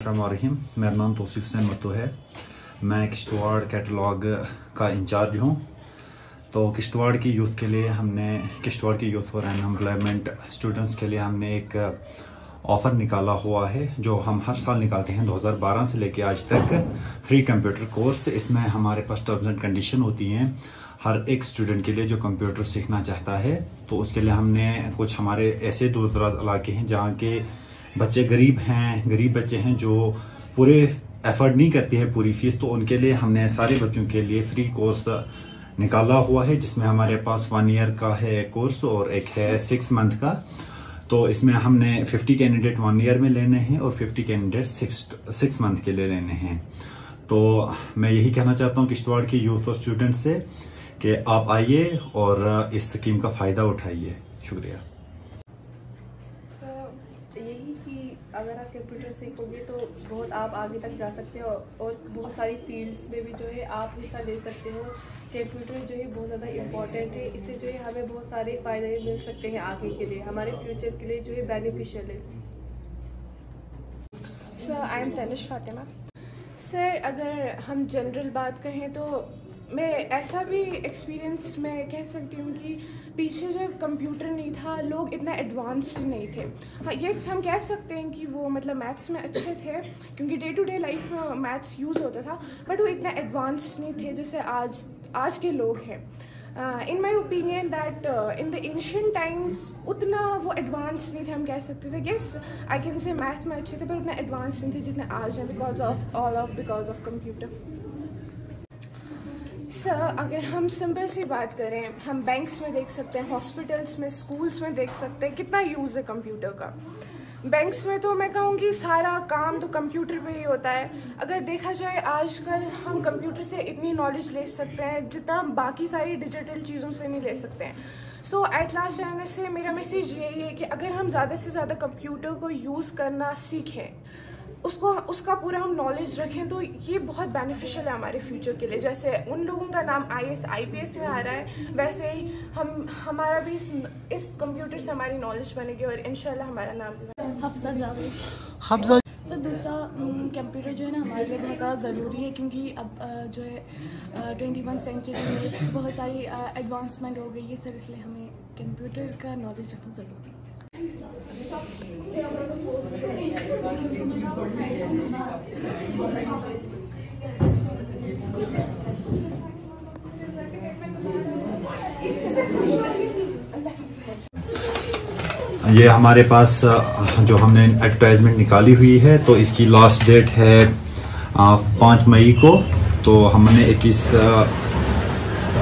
रहीम, मेरा नाम तौसीफ हुसैन मत्तू है। मैं किश्तवाड़ कैटलॉग का इंचार्ज हूँ। तो किश्तवाड़ की यूथ के लिए किश्तवाड़ की यूथ फॉर एम्प्लॉयमेंट स्टूडेंट्स के लिए हमने एक ऑफ़र निकाला हुआ है जो हम हर साल निकालते हैं। 2012 से लेके आज तक फ्री कंप्यूटर कोर्स। इसमें हमारे पास टर्म्स एंड कंडीशन होती हैं हर एक स्टूडेंट के लिए जो कंप्यूटर सीखना चाहता है। तो उसके लिए हमने कुछ हमारे ऐसे दूर दराज इलाके हैं जहाँ के बच्चे गरीब बच्चे हैं जो पूरे एफर्ट नहीं करते हैं पूरी फीस। तो उनके लिए हमने सारे बच्चों के लिए फ्री कोर्स निकाला हुआ है, जिसमें हमारे पास 1 ईयर का है कोर्स और एक है 6 मंथ का। तो इसमें हमने 50 कैंडिडेट 1 ईयर में लेने हैं और 50 कैंडिडेट 6 मंथ के लिए लेने हैं। तो मैं यही कहना चाहता हूँ किश्तवाड़ की यूथ और स्टूडेंट से कि आप आइए और इस स्कीम का फ़ायदा उठाइए। शुक्रिया। यही कि अगर आप कंप्यूटर सीखोगे तो बहुत आप आगे तक जा सकते हो और बहुत सारी फील्ड्स में भी जो है आप हिस्सा ले सकते हो। कंप्यूटर जो है बहुत ज़्यादा इम्पॉर्टेंट है, इससे जो है हमें बहुत सारे फ़ायदे मिल सकते हैं आगे के लिए, हमारे फ्यूचर के लिए जो है बेनिफिशियल है। Sir, I am Tanish Fatima. Sir, अगर हम जनरल बात कहें तो मैं ऐसा भी एक्सपीरियंस मैं कह सकती हूँ कि पीछे जब कंप्यूटर नहीं था लोग इतना एडवांस्ड नहीं थे। हाँ, यस, हम कह सकते हैं कि वो मतलब मैथ्स में अच्छे थे क्योंकि डे टू डे लाइफ में मैथ्स यूज़ होता था, बट वो इतना एडवांस्ड नहीं थे जैसे आज के लोग हैं। In my opinion that in the ancient times उतना वो एडवांस नहीं थे, हम कह सकते थे। Yes, I can say math में अच्छे थे पर उतना एडवांस नहीं थे जितने आज हैं बिकॉज ऑफ कंप्यूटर। सर, अगर हम सिंपल सी बात करें, हम बैंक्स में देख सकते हैं, हॉस्पिटल्स में, स्कूल्स में देख सकते हैं कितना यूज़ है कंप्यूटर का। बैंक्स में तो मैं कहूँगी सारा काम तो कंप्यूटर पे ही होता है। अगर देखा जाए आजकल हम कंप्यूटर से इतनी नॉलेज ले सकते हैं जितना बाकी सारी डिजिटल चीज़ों से नहीं ले सकते हैं। सो एट लास्ट आने से मेरा मैसेज यही है कि अगर हम ज़्यादा से ज़्यादा कंप्यूटर को यूज़ करना सीखें, उसका पूरा हम नॉलेज रखें तो ये बहुत बेनिफिशियल है हमारे फ्यूचर के लिए। जैसे उन लोगों का नाम IAS IPS में आ रहा है, वैसे ही हमारा भी इस कंप्यूटर से हमारी नॉलेज बनेगी और इंशाल्लाह हमारा नाम भी। हफ्सा जावेद। सर, दूसरा कंप्यूटर जो है ना हमारे लिए बहुत ज़्यादा ज़रूरी है क्योंकि अब जो है 21 सेंचुरी में बहुत सारी एडवांसमेंट हो गई है सर, इसलिए हमें कंप्यूटर का नॉलेज रखना ज़रूरी है। ये हमारे पास जो हमने एडवर्टाइजमेंट निकाली हुई है तो इसकी लास्ट डेट है 5 मई को। तो हमने 21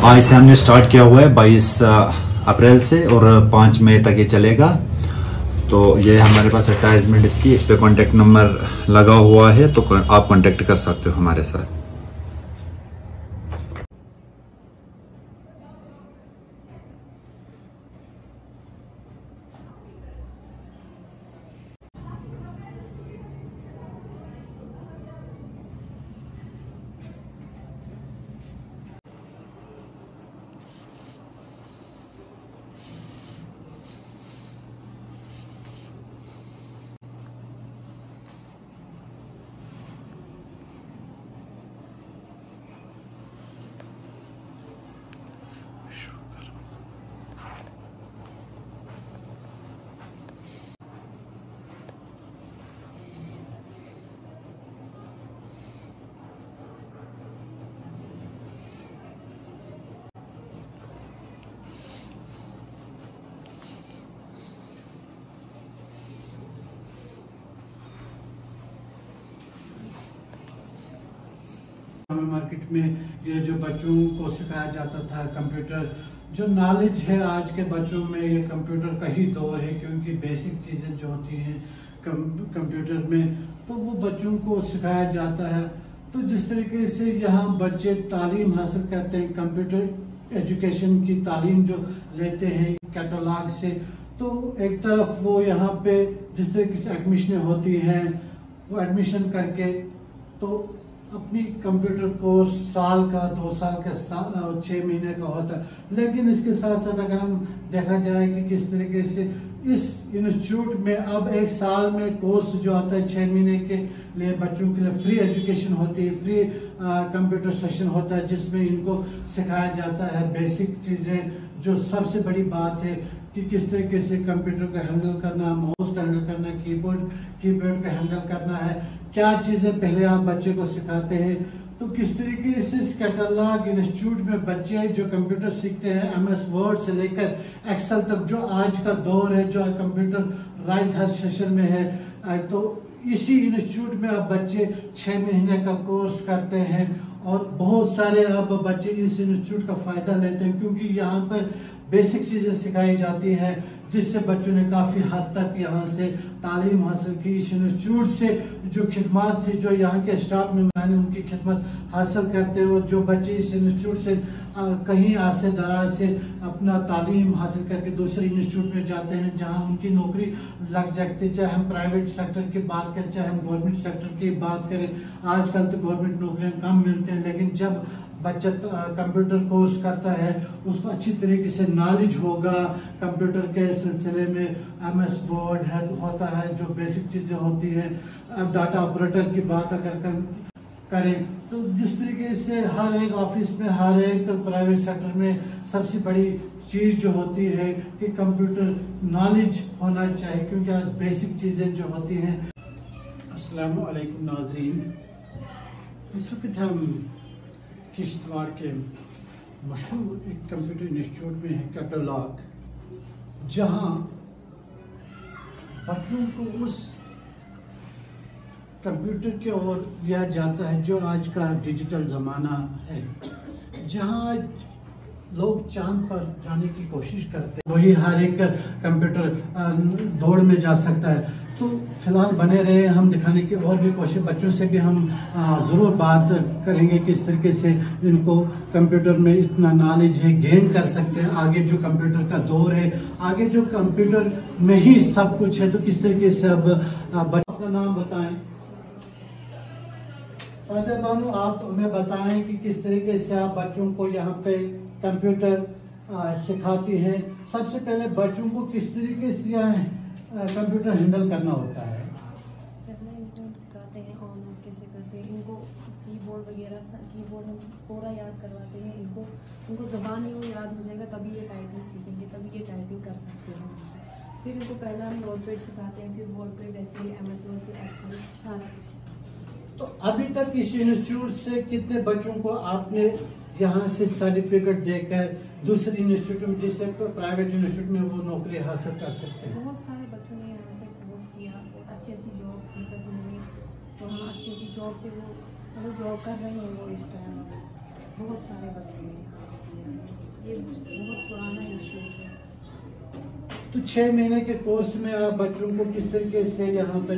आज से हमने स्टार्ट किया हुआ है 22 अप्रैल से और 5 मई तक ये चलेगा। तो ये हमारे पास एडवर्टाइजमेंट इसकी, इस पे कॉन्टेक्ट नंबर लगा हुआ है तो आप कॉन्टेक्ट कर सकते हो हमारे साथ। मार्केट में ये जो बच्चों को सिखाया जाता था कंप्यूटर, जो नॉलेज है आज के बच्चों में, ये कंप्यूटर का ही दौर है क्योंकि बेसिक चीज़ें जो होती हैं कंप्यूटर में तो वो बच्चों को सिखाया जाता है। तो जिस तरीके से यहाँ बच्चे तालीम हासिल करते हैं, कंप्यूटर एजुकेशन की तालीम जो लेते हैं कैटलॉग से, तो एक तरफ वो यहाँ पे जिस तरीके से एडमिशन होती हैं वो एडमिशन करके तो अपनी कंप्यूटर कोर्स साल का 2 साल का 6 महीने का होता है। लेकिन इसके साथ साथ अगर हम देखा जाए कि किस तरीके से इस इंस्टीट्यूट में अब एक साल में कोर्स जो आता है 6 महीने के लिए बच्चों के लिए फ्री एजुकेशन होती है, फ्री कंप्यूटर सेशन होता है जिसमें इनको सिखाया जाता है बेसिक चीज़ें। जो सबसे बड़ी बात है कि किस तरीके से कंप्यूटर को हैंडल करना, माउस को हैंडल करना, कीबोर्ड को हैंडल करना है, क्या चीज़ें पहले आप बच्चे को सिखाते हैं। तो किस तरीके से इस कैटलॉग इंस्टीट्यूट में बच्चे जो कंप्यूटर सीखते हैं MS वर्ड से लेकर एक्सेल तक, जो आज का दौर है, जो कंप्यूटर राइज हर सेशन में है, तो इसी इंस्टीट्यूट में अब बच्चे 6 महीने का कोर्स करते हैं और बहुत सारे अब बच्चे इस इंस्टीट्यूट का फ़ायदा लेते हैं क्योंकि यहाँ पर बेसिक चीज़ें सिखाई जाती हैं जिससे बच्चों ने काफ़ी हद तक यहाँ से तालीम हासिल की। इस इंस्टीट्यूट से जो खिदमत थी, जो यहाँ के स्टाफ मेंबर ने उनकी खिदमत हासिल करते हो, जो बच्चे इस इंस्टीट्यूट से कहीं आसे दराज से अपना तालीम हासिल करके दूसरे इंस्टीट्यूट में जाते हैं जहाँ उनकी नौकरी लग जाती है। चाहे हम प्राइवेट सेक्टर की बात करें, चाहे हम गवर्नमेंट सेक्टर की बात करें, आजकल तो गवर्नमेंट नौकरियाँ कम मिलती हैं, लेकिन जब बच्चा कंप्यूटर कोर्स करता है उसको अच्छी तरीके से नॉलेज होगा कंप्यूटर के सिलसिले में। MS वर्ड है होता है, जो बेसिक चीज़ें होती हैं। अब डाटा ऑपरेटर की बात अगर करें तो जिस तरीके से हर एक ऑफिस में, हर एक प्राइवेट सेक्टर में सबसे बड़ी चीज़ जो होती है कि कंप्यूटर नॉलेज होना चाहिए क्योंकि आज बेसिक चीज़ें जो होती हैं। अस्सलाम वालेकुम नाज़रीन, इस वक्त हम किश्तवाड़ के मशहूर एक कंप्यूटर इंस्टीट्यूट में है कैटलॉग, जहां बच्चों को उस कंप्यूटर की ओर लिया जाता है जो आज का डिजिटल ज़माना है, जहां लोग चांद पर जाने की कोशिश करते हैं, वही हर एक कंप्यूटर दौड़ में जा सकता है। तो फिलहाल बने रहे, हम दिखाने की और भी कोशिश, बच्चों से भी हम ज़रूर बात करेंगे कि इस तरीके से इनको कंप्यूटर में इतना नॉलेज है, गेन कर सकते हैं। आगे जो कंप्यूटर का दौर है, आगे जो कंप्यूटर में ही सब कुछ है, तो किस तरीके से अब अपना नाम बताएं। साजिद बानू, आप हमें बताएं कि किस तरीके से आप बच्चों को यहाँ पे कंप्यूटर सिखाती हैं। सबसे पहले बच्चों को किस तरीके से कंप्यूटर हैंडल करना होता है? पहले इनको सिखाते हैं ऑन ऑफ कैसे करते हैं, इनको कीबोर्ड वगैरह, कीबोर्ड हम पूरा याद करवाते हैं। इनको ज़बान ही वो याद हो जाएगा तभी ये टाइपिंग सीखेंगे, तभी ये टाइपिंग कर सकते हैं। फिर इनको पहला हम नोटपैड सिखाते हैं, फिर वर्डपैड, ऐसे MS वर्ड, फिर एक्सेल, सारा कुछ। तो अभी तक इस इंस्टीट्यूट से कितने बच्चों को आपने यहाँ से सर्टिफिकेट देकर दूसरे इंस्टीट्यूट में, जिससे प्राइवेट इंस्टीट्यूट में वो नौकरी हासिल कर सकते हैं? बहुत सारे बच्चों ने यहाँ से कोर्स किया और अच्छी जॉब मतलब मिली, तो हम अच्छी जॉब से वो जॉब कर रहे हैं वो इस टाइम। बहुत सारे बच्चों ने, ये बहुत पुराना इंस्टीट्यूट है। तो 6 महीने के कोर्स में आप बच्चों को किस तरीके से यहाँ पर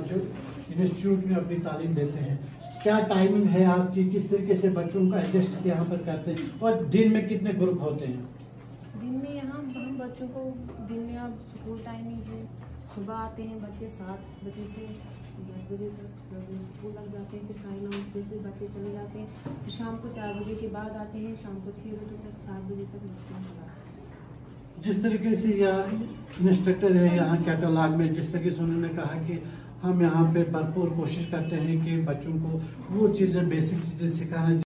जो इंस्टीट्यूट में अपनी तालीम देते हैं, क्या टाइमिंग है आपकी, किस तरीके से बच्चों को एडजस्ट यहाँ पर करते हैं, और दिन में कितने ग्रुप होते हैं? दिन में यहाँ हम बच्चों को दिन में अब स्कूल टाइमिंग है, सुबह आते हैं बच्चे 7 बजे से 10 बजे तक स्कूल लग जाते हैं, फिर 9:30 बजे से बच्चे चले जाते हैं, फिर शाम को 4 बजे के बाद आते हैं, शाम को 6 बजे तक 7 बजे तक बच्चे। जिस तरीके से यह इंस्ट्रक्टर है यहाँ कैटलॉग में, जिस तरीके से उन्होंने कहा कि हम यहाँ पे भरपूर कोशिश करते हैं कि बच्चों को वो चीज़ें, बेसिक चीज़ें सिखाना